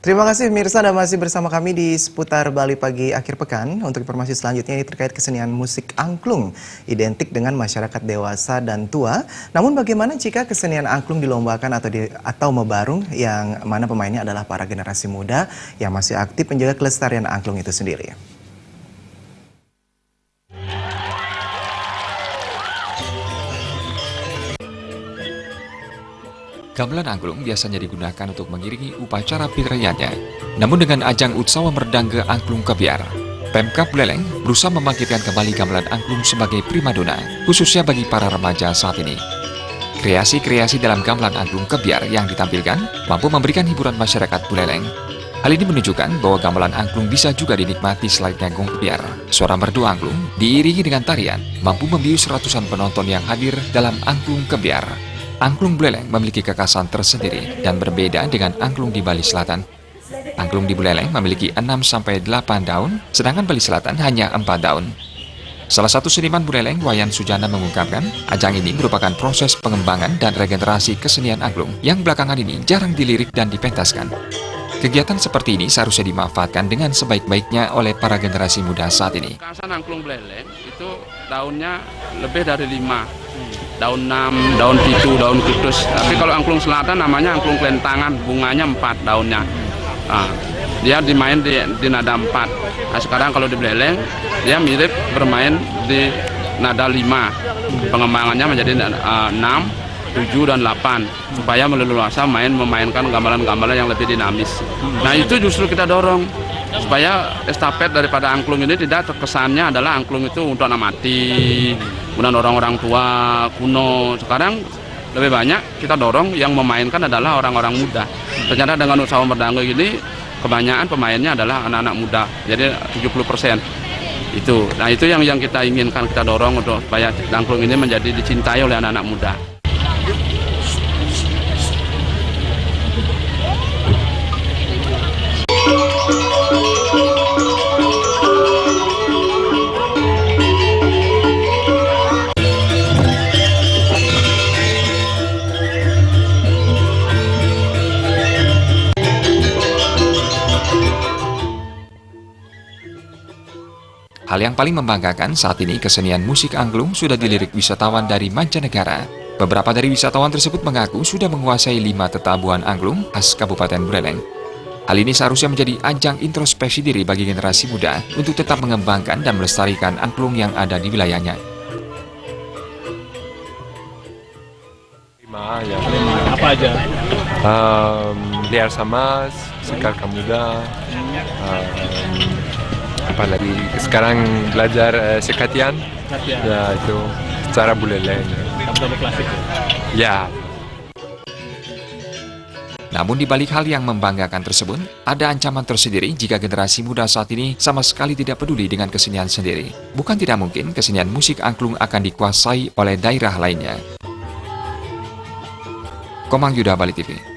Terima kasih Mirsa, Anda masih bersama kami di seputar Bali Pagi akhir pekan. Untuk informasi selanjutnya ini terkait kesenian musik angklung, identik dengan masyarakat dewasa dan tua. Namun bagaimana jika kesenian angklung dilombakan atau mebarung, yang mana pemainnya adalah para generasi muda yang masih aktif menjaga kelestarian angklung itu sendiri. Gamelan angklung biasanya digunakan untuk mengiringi upacara fitriyahnya. Namun dengan ajang Utsawa Merdangga Angklung Kebiar, Pemkab Buleleng berusaha membangkitkan kembali gamelan angklung sebagai primadona, khususnya bagi para remaja saat ini. Kreasi-kreasi dalam gamelan angklung Kebiar yang ditampilkan mampu memberikan hiburan masyarakat Buleleng. Hal ini menunjukkan bahwa gamelan angklung bisa juga dinikmati selayaknya gong kebiar. Suara merdu angklung diiringi dengan tarian mampu membius ratusan penonton yang hadir dalam angklung Kebiar. Angklung Buleleng memiliki kekhasan tersendiri dan berbeda dengan angklung di Bali Selatan. Angklung di Buleleng memiliki 6-8 daun, sedangkan Bali Selatan hanya 4 daun. Salah satu seniman Buleleng, Wayan Sujana, mengungkapkan, ajang ini merupakan proses pengembangan dan regenerasi kesenian angklung yang belakangan ini jarang dilirik dan dipentaskan. Kegiatan seperti ini seharusnya dimanfaatkan dengan sebaik-baiknya oleh para generasi muda saat ini. Kekhasan angklung Buleleng itu daunnya lebih dari 5. Daun 6, daun pitu, daun kutus. Tapi kalau angklung selatan namanya angklung kelentangan, bunganya 4 daunnya. Nah, dia dimain di nada 4. Nah, sekarang kalau di Buleleng, dia mirip bermain di nada 5. Pengembangannya menjadi 6, 7, dan 8. Supaya meleluasa memainkan gamelan-gamelan yang lebih dinamis. Nah, itu justru kita dorong. Supaya estafet daripada angklung ini tidak terkesannya adalah angklung itu untuk anak mati, kemudian orang-orang tua kuno. Sekarang lebih banyak kita dorong yang memainkan adalah orang-orang muda. Ternyata dengan Utsawa Merdangga ini kebanyakan pemainnya adalah anak-anak muda, jadi 70% itu. Nah, itu yang kita inginkan, kita dorong untuk supaya angklung ini menjadi dicintai oleh anak-anak muda. Hal yang paling membanggakan saat ini kesenian musik angklung sudah dilirik wisatawan dari mancanegara. Beberapa dari wisatawan tersebut mengaku sudah menguasai 5 tetabuhan angklung khas Kabupaten Buleleng. Hal ini seharusnya menjadi ajang introspeksi diri bagi generasi muda untuk tetap mengembangkan dan melestarikan angklung yang ada di wilayahnya. Ya. Apa aja? Liar sama, Sekar Kamuda, apalagi sekarang belajar sekatian, ya itu secara Buleleng. Kamu klasik Ya. Namun di balik hal yang membanggakan tersebut, ada ancaman tersendiri jika generasi muda saat ini sama sekali tidak peduli dengan kesenian sendiri. Bukan tidak mungkin kesenian musik angklung akan dikuasai oleh daerah lainnya. Komang Yuda, Bali TV.